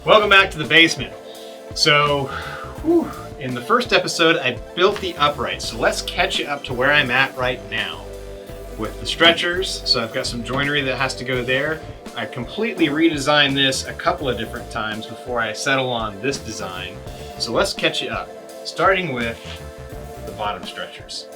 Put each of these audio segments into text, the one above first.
Welcome back to the basement. So, in the first episode, I built the uprights. So let's catch you up to where I'm at right now with the stretchers. So I've got some joinery that has to go there. I completely redesigned this a couple of different times before I settle on this design. So let's catch you up, starting with the bottom stretchers.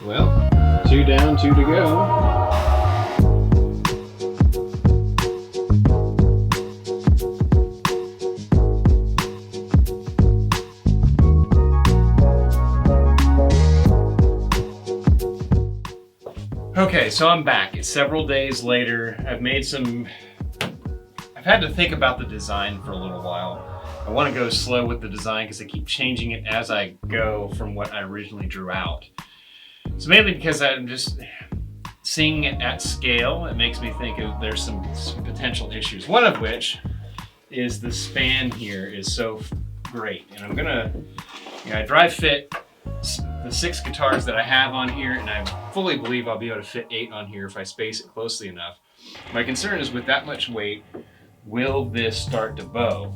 Well, 2 down, 2 to go. Okay, so I'm back. It's several days later. I've had to think about the design for a little while. I want to go slow with the design because I keep changing it as I go from what I originally drew out. So mainly because I'm just seeing it at scale, it makes me think there's some potential issues. One of which is the span here is so great. And I'm gonna, I dry fit the 6 guitars that I have on here, and I fully believe I'll be able to fit 8 on here if I space it closely enough. My concern is with that much weight, will this start to bow?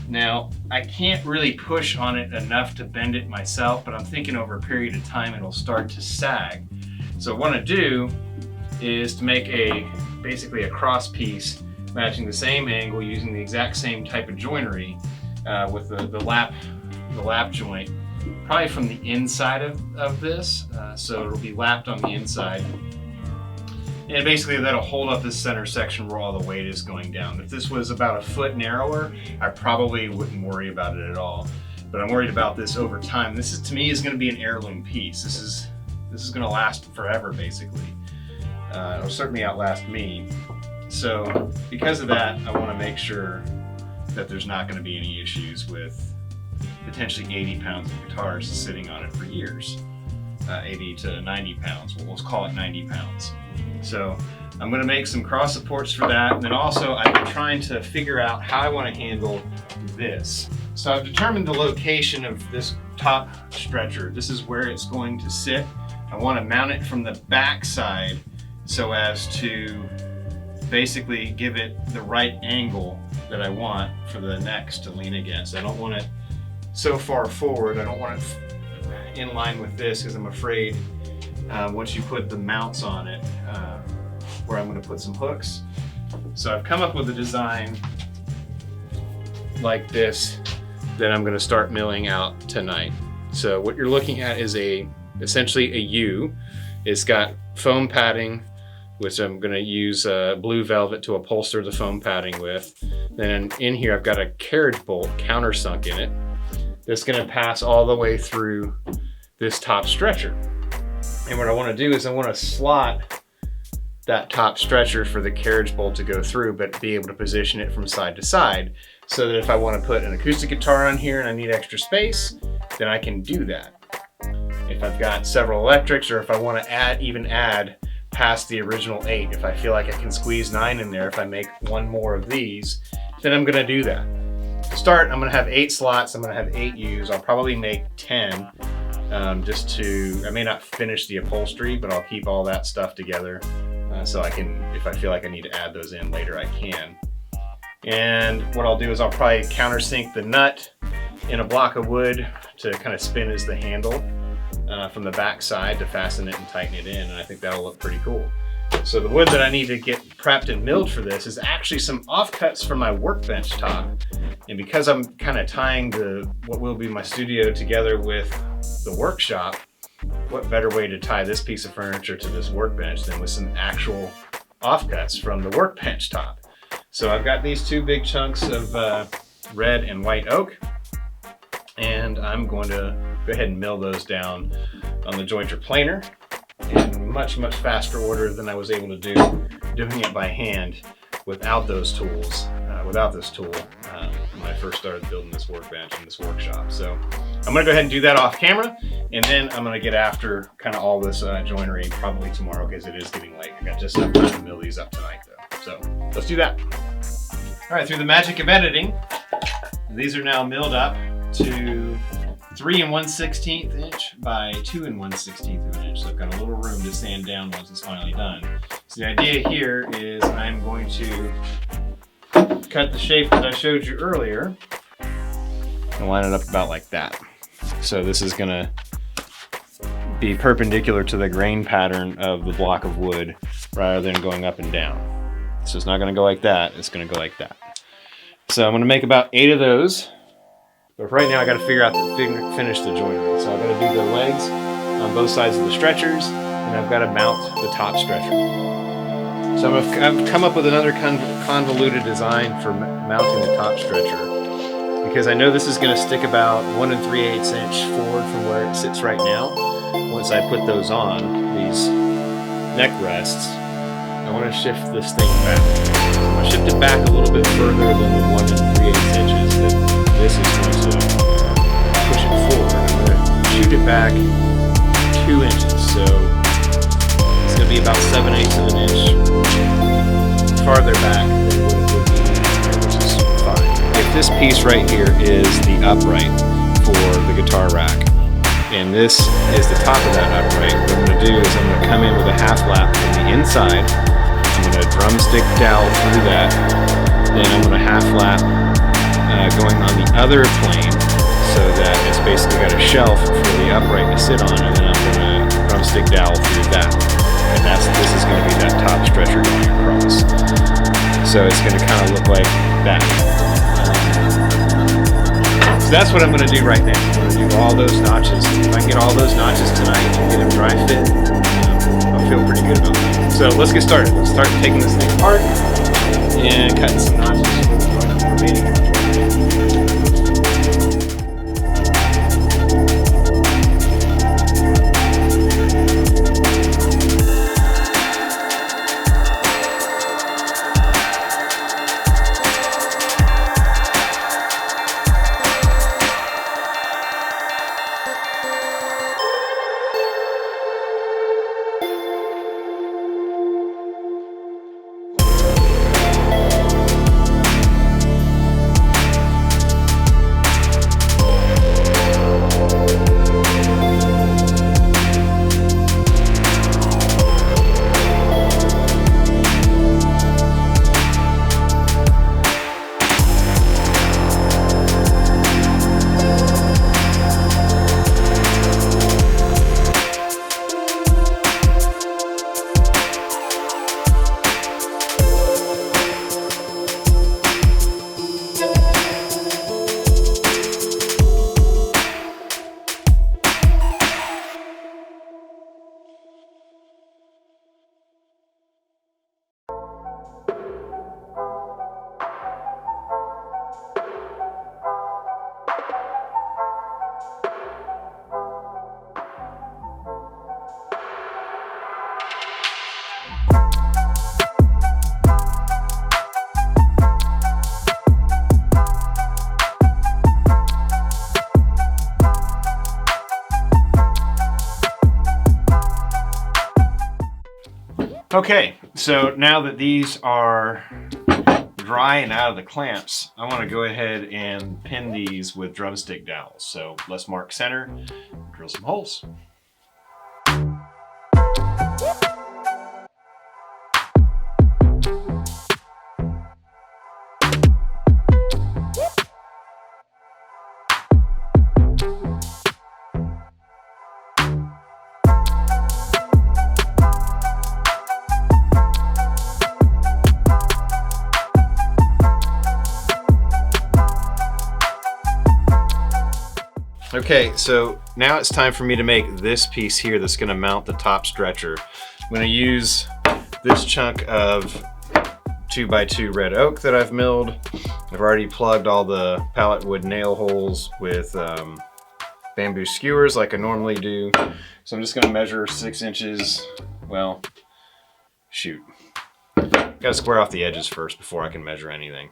Now, I can't really push on it enough to bend it myself, but I'm thinking over a period of time it'll start to sag. So what I want to do is to make basically a cross piece matching the same angle using the exact same type of joinery with the lap joint. probably from the inside of this, so it'll be lapped on the inside. And basically that'll hold up this center section where all the weight is going down. If this was about a foot narrower, I probably wouldn't worry about it at all. But I'm worried about this over time. This is, to me, is going to be an heirloom piece. This is going to last forever, basically. It'll certainly outlast me. So because of that, I want to make sure that there's not going to be any issues with potentially 80 pounds of guitars sitting on it for years. 80 to 90 pounds. Well, let's call it 90 pounds. So I'm going to make some cross supports for that. And then also I've been trying to figure out how I want to handle this. So I've determined the location of this top stretcher. This is where it's going to sit. I want to mount it from the back side so as to basically give it the right angle that I want for the necks to lean against. I don't want it so far forward. I don't want it in line with this because I'm afraid once you put the mounts on it, where I'm going to put some hooks. So I've come up with a design like this that I'm going to start milling out tonight. So what you're looking at is essentially a U. It's got foam padding, which I'm going to use blue velvet to upholster the foam padding with. Then in here I've got a carriage bolt countersunk in it that's going to pass all the way through this top stretcher. And what I want to do is I want to slot that top stretcher for the carriage bolt to go through, but be able to position it from side to side so that if I want to put an acoustic guitar on here and I need extra space, then I can do that. If I've got several electrics, or if I want to add past the original 8, if I feel like I can squeeze 9 in there, if I make one more of these, then I'm going to do that. To start, I'm going to have 8 slots. I'm going to have 8 U's. I'll probably make 10. I may not finish the upholstery, but I'll keep all that stuff together so I can, if I feel like I need to add those in later, I can. And what I'll do is I'll probably countersink the nut in a block of wood to kind of spin as the handle from the back side to fasten it and tighten it in, and I think that'll look pretty cool. So the wood that I need to get prepped and milled for this is actually some offcuts from my workbench top. And because I'm kind of tying what will be my studio together with the workshop, what better way to tie this piece of furniture to this workbench than with some actual offcuts from the workbench top. So I've got these 2 big chunks of red and white oak, and I'm going to go ahead and mill those down on the jointer planer in much faster order than I was able to do doing it by hand without those tools, without this tool when I first started building this workbench and this workshop. So I'm gonna go ahead and do that off camera, and then I'm gonna get after kind of all this joinery probably tomorrow because it is getting late. I got just enough time to mill these up tonight though. So let's do that. All right, through the magic of editing, these are now milled up to 3 1/16 inch by 2 1/16 of an inch. So I've got a little room to sand down once it's finally done. So the idea here is I'm going to cut the shape that I showed you earlier and line it up about like that. So this is gonna be perpendicular to the grain pattern of the block of wood rather than going up and down. So it's not gonna go like that, it's gonna go like that. So I'm gonna make about 8 of those. But right now I gotta figure out finish the joinery. So I've gotta do the legs on both sides of the stretchers, and I've gotta mount the top stretcher. So I've come up with another convoluted design for mounting the top stretcher, because I know this is gonna stick about 1 3/8 inch forward from where it sits right now. Once I put those on, these neck rests, I wanna shift this thing back. I'm gonna shift it back a little bit further than the 1 3/8 inches that this is going to push it forward. I'm going to shoot it back 2 inches, so it's going to be about 7/8 of an inch farther back than what it would be here, which is fine. If this piece right here is the upright for the guitar rack, and this is the top of that upright, what I'm going to do is I'm going to come in with a half lap from the inside. I'm going to drumstick dowel through that, then I'm going to half lap going on the other plane so that it's basically got a shelf for the upright to sit on, and then I'm going to drumstick dowel through that. And this is going to be that top stretcher going across. So it's going to kind of look like that. So that's what I'm going to do right now. I'm going to do all those notches. If I can get all those notches tonight and get them dry fit, I'll feel pretty good about that. So let's get started. Let's start taking this thing apart and cutting some notches. Okay, so now that these are dry and out of the clamps, I want to go ahead and pin these with drumstick dowels. So let's mark center, drill some holes. Okay, so now it's time for me to make this piece here that's going to mount the top stretcher. I'm going to use this chunk of 2x2 red oak that I've milled. I've already plugged all the pallet wood nail holes with bamboo skewers like I normally do. So I'm just going to measure 6 inches. Well, shoot. Got to square off the edges first before I can measure anything.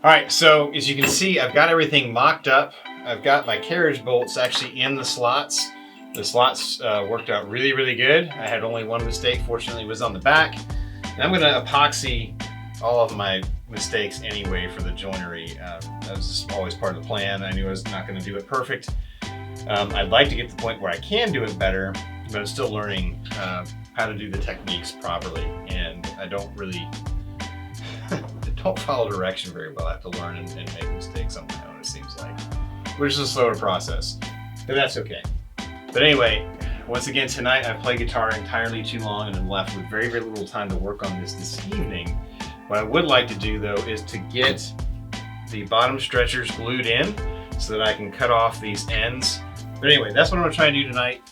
All right, so as you can see, I've got everything mocked up. I've got my carriage bolts actually in the slots. The slots worked out really, really good. I had only one mistake, fortunately it was on the back. And I'm gonna epoxy all of my mistakes anyway for the joinery. That was just always part of the plan. I knew I was not gonna do it perfect. I'd like to get to the point where I can do it better, but I'm still learning how to do the techniques properly. And I don't really, I don't follow direction very well. I have to learn and make mistakes on my own, it seems like, which is a slower process, but that's okay. But anyway, once again, tonight I played guitar entirely too long and I'm left with very, very little time to work on this evening. What I would like to do though is to get the bottom stretchers glued in so that I can cut off these ends. But anyway, that's what I'm gonna try and do tonight.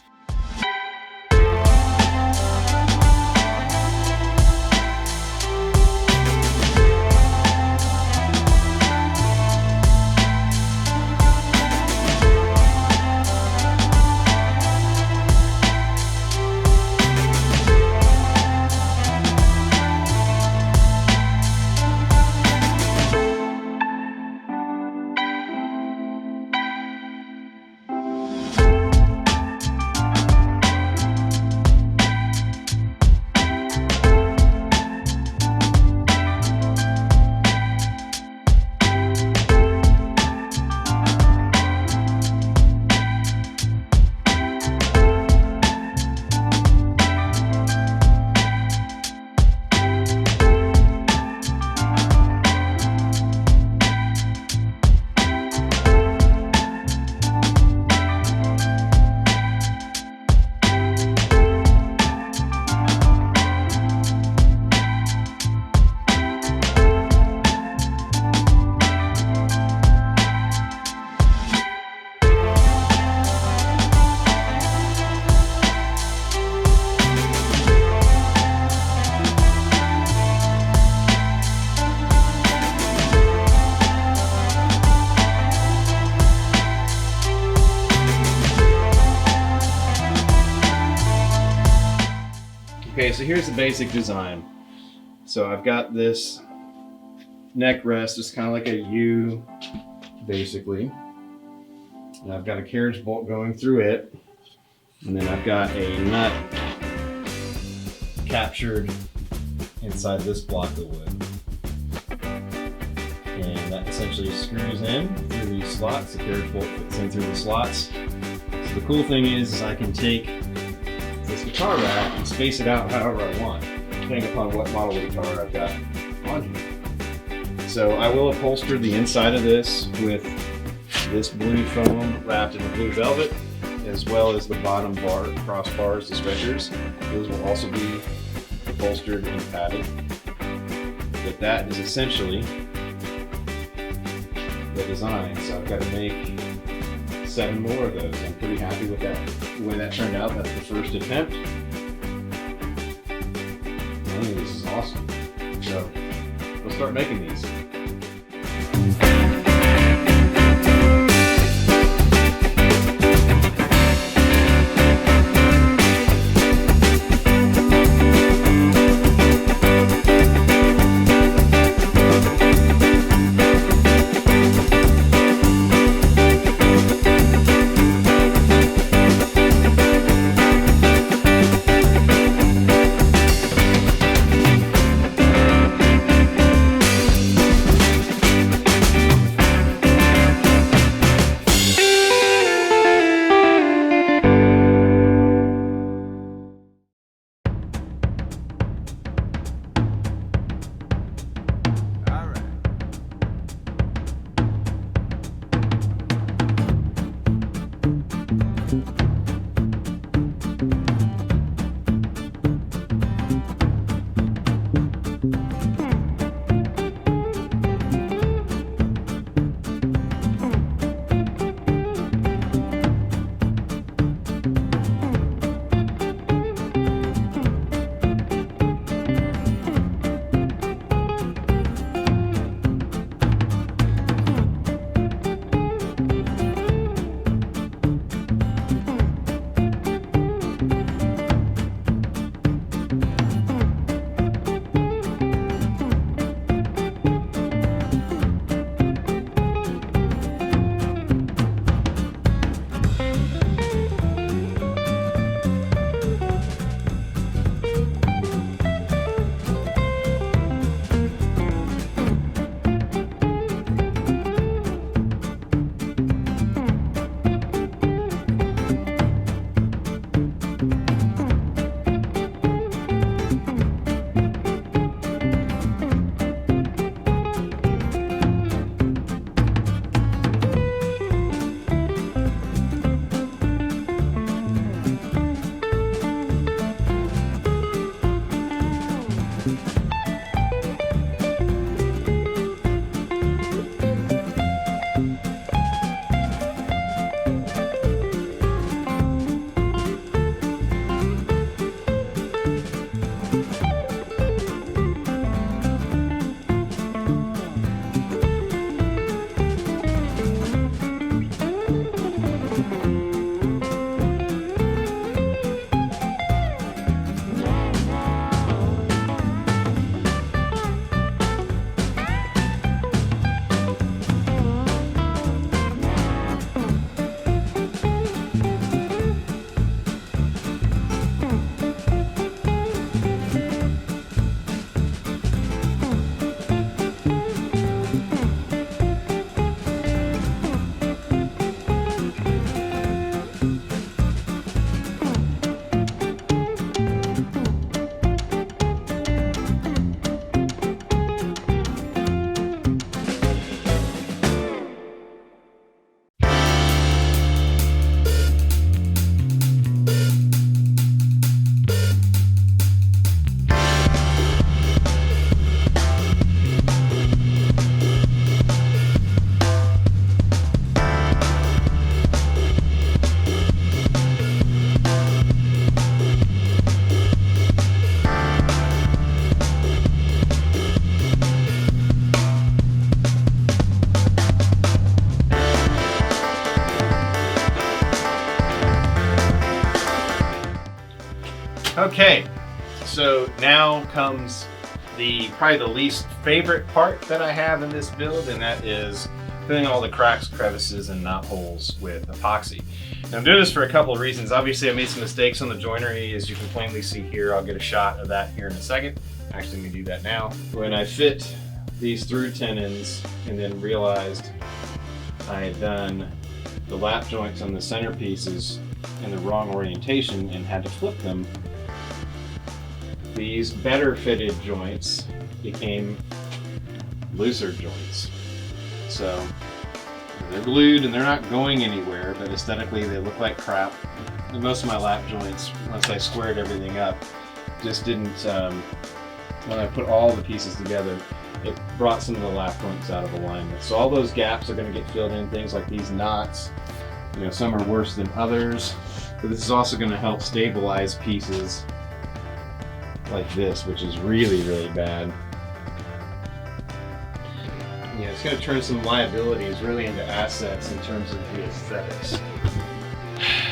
Okay, so here's the basic design. So I've got this neck rest, it's kind of like a U, basically. And I've got a carriage bolt going through it. And then I've got a nut captured inside this block of wood. And that essentially screws in through these slots. The carriage bolt fits in through the slots. So the cool thing is I can take this guitar rack and space it out however I want, depending upon what model of guitar I've got on here. So I will upholster the inside of this with this blue foam wrapped in blue velvet, as well as the bottom bar, crossbars, the stretchers. Those will also be upholstered and padded. But that is essentially the design. So I've got to make 7 more of those. I'm pretty happy with that, the way that turned out. That's the first attempt. Anyway, this is awesome. So let's start making these. Okay, so now comes probably the least favorite part that I have in this build, and that is filling all the cracks, crevices, and knot holes with epoxy. Now I'm doing this for a couple of reasons. Obviously I made some mistakes on the joinery, as you can plainly see here. I'll get a shot of that here in a second. Actually, I'm gonna do that now. When I fit these through tenons and then realized I had done the lap joints on the centerpieces in the wrong orientation and had to flip them, these better fitted joints became looser joints. So they're glued and they're not going anywhere, but aesthetically they look like crap. And most of my lap joints, once I squared everything up, just didn't, when I put all the pieces together, it brought some of the lap joints out of alignment. So all those gaps are going to get filled in, things like these knots. You know, some are worse than others, but this is also going to help stabilize pieces like this, which is really, really bad. Yeah, it's going to turn some liabilities really into assets in terms of the aesthetics.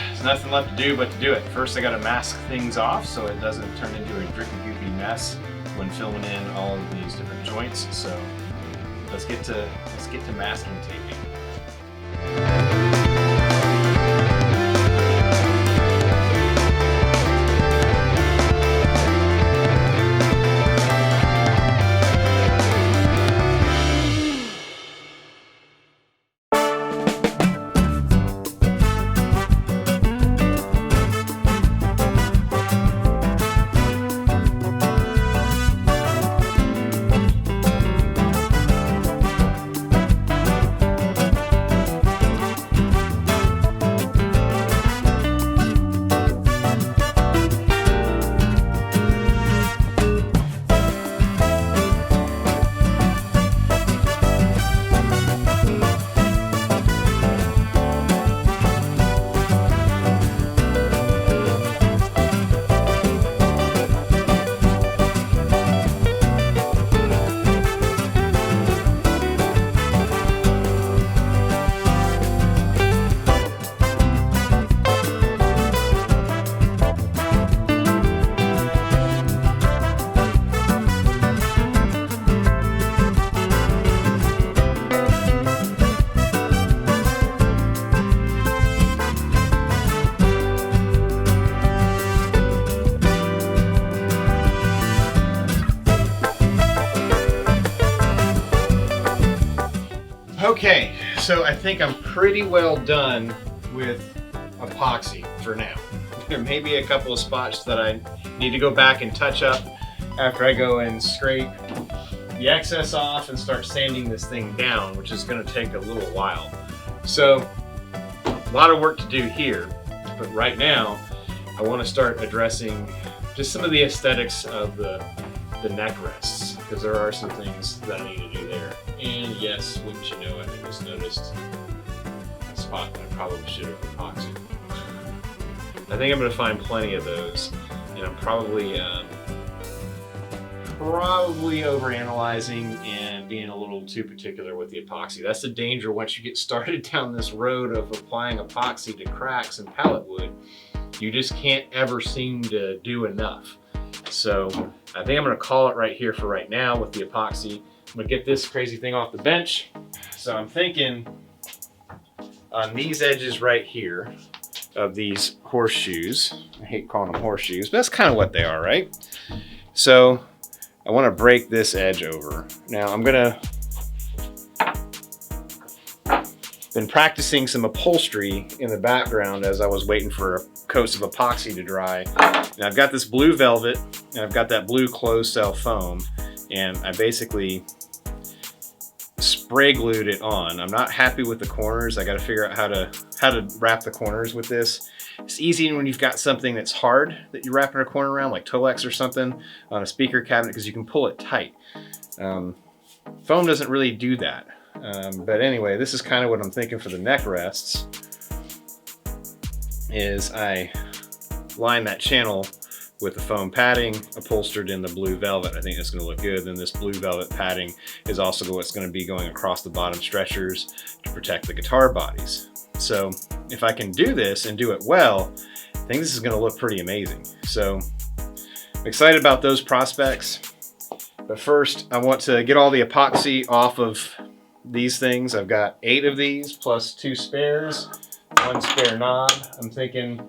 There's nothing left to do but to do it. First, I got to mask things off so it doesn't turn into a drippy, goopy mess when filling in all of these different joints. So let's get to masking taping. Okay, so I think I'm pretty well done with epoxy for now. There may be a couple of spots that I need to go back and touch up after I go and scrape the excess off and start sanding this thing down, which is going to take a little while. So a lot of work to do here, but right now I want to start addressing just some of the aesthetics of the neck rests, because there are some things that I need to do there. And yes, wouldn't you know it, I just noticed a spot that I probably should have epoxied. I think I'm going to find plenty of those, and I'm probably overanalyzing and being a little too particular with the epoxy. That's the danger once you get started down this road of applying epoxy to cracks and pallet wood. You just can't ever seem to do enough. So I think I'm going to call it right here for right now with the epoxy. I'm going to get this crazy thing off the bench. So I'm thinking on these edges right here of these horseshoes, I hate calling them horseshoes, but that's kind of what they are, right? So I want to break this edge over. Now I'm going to been practicing some upholstery in the background as I was waiting for coats of epoxy to dry. And I've got this blue velvet and I've got that blue closed cell foam, and I basically spray glued it on. I'm not happy with the corners. I got to figure out how to wrap the corners with this. It's easy when you've got something that's hard that you wrap in a corner around, like Tolex or something on a speaker cabinet, because you can pull it tight. Foam doesn't really do that. But anyway, this is kind of what I'm thinking for the neck rests. Is I line that channel with the foam padding upholstered in the blue velvet. I think that's going to look good. Then this blue velvet padding is also what's going to be going across the bottom stretchers to protect the guitar bodies. So if I can do this and do it well, I think this is going to look pretty amazing. So excited about those prospects. But first, I want to get all the epoxy off of these things. I've got 8 of these plus 2 spares, 1 spare knob. I'm thinking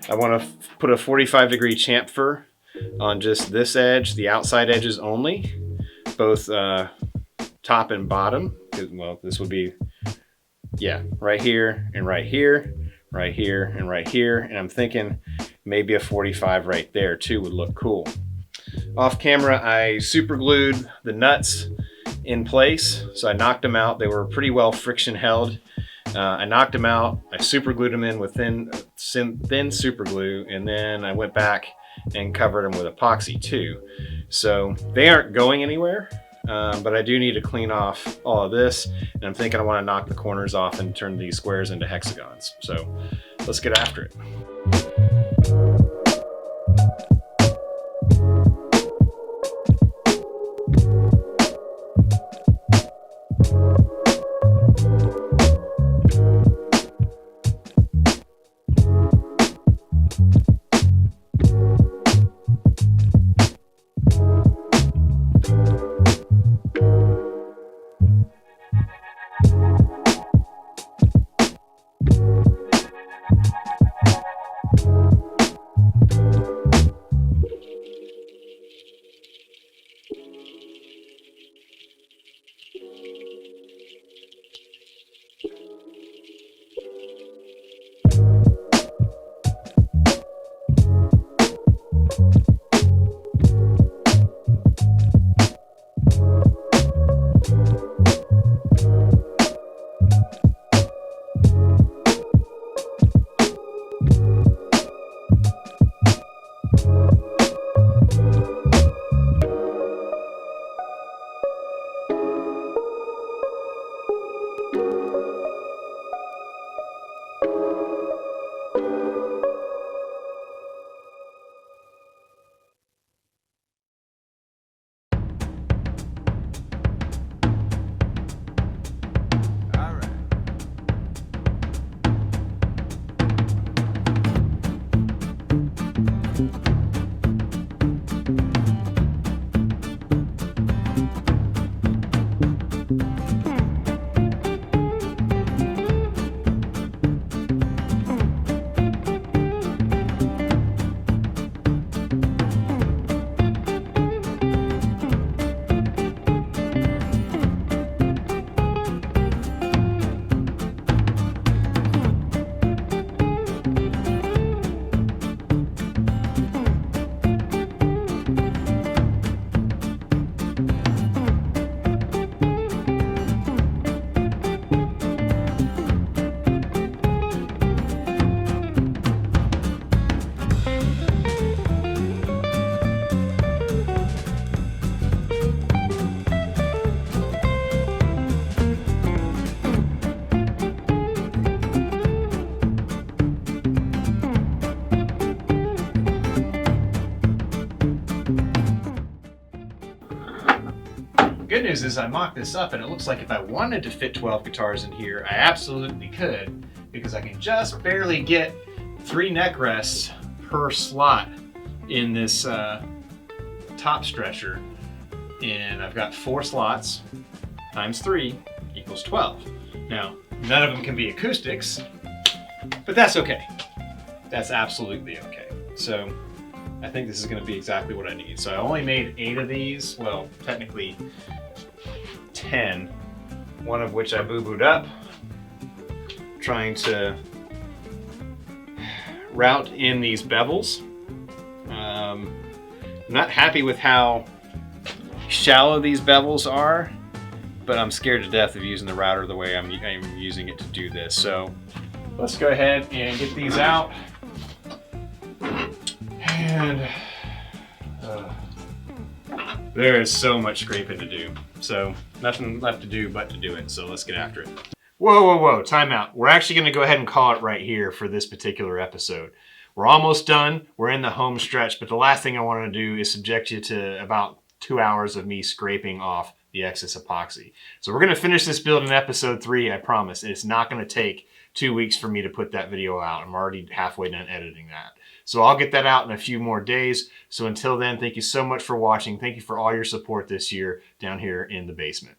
I want to put a 45-degree chamfer on just this edge, the outside edges only, both top and bottom. Well, this would be, yeah, right here and right here, right here and right here. And I'm thinking maybe a 45 right there too would look cool. Off camera, I super glued the nuts in place. So I knocked them out. They were pretty well friction held. I knocked them out. I super glued them in with thin super glue. And then I went back and covered them with epoxy too. So they aren't going anywhere, but I do need to clean off all of this. And I'm thinking I want to knock the corners off and turn these squares into hexagons. So let's get after it. Good news is I mocked this up and it looks like if I wanted to fit 12 guitars in here, I absolutely could, because I can just barely get 3 neck rests per slot in this top stretcher. And I've got 4 slots times 3 equals 12. Now, none of them can be acoustics, but that's okay. That's absolutely okay. So I think this is going to be exactly what I need. So I only made 8 of these, well, technically 10, one of which I boo-booed up, trying to route in these bevels. I'm not happy with how shallow these bevels are, but I'm scared to death of using the router the way I'm using it to do this. So let's go ahead and get these out. And there is so much scraping to do. So nothing left to do but to do it. So let's get after it. Whoa, whoa, whoa, time out. We're actually gonna go ahead and call it right here for this particular episode. We're almost done. We're in the home stretch, but the last thing I wanna do is subject you to about 2 hours of me scraping off the excess epoxy. So we're gonna finish this build in episode 3, I promise. It's not gonna take 2 weeks for me to put that video out. I'm already halfway done editing that. So I'll get that out in a few more days. So until then, thank you so much for watching. Thank you for all your support this year down here in the basement.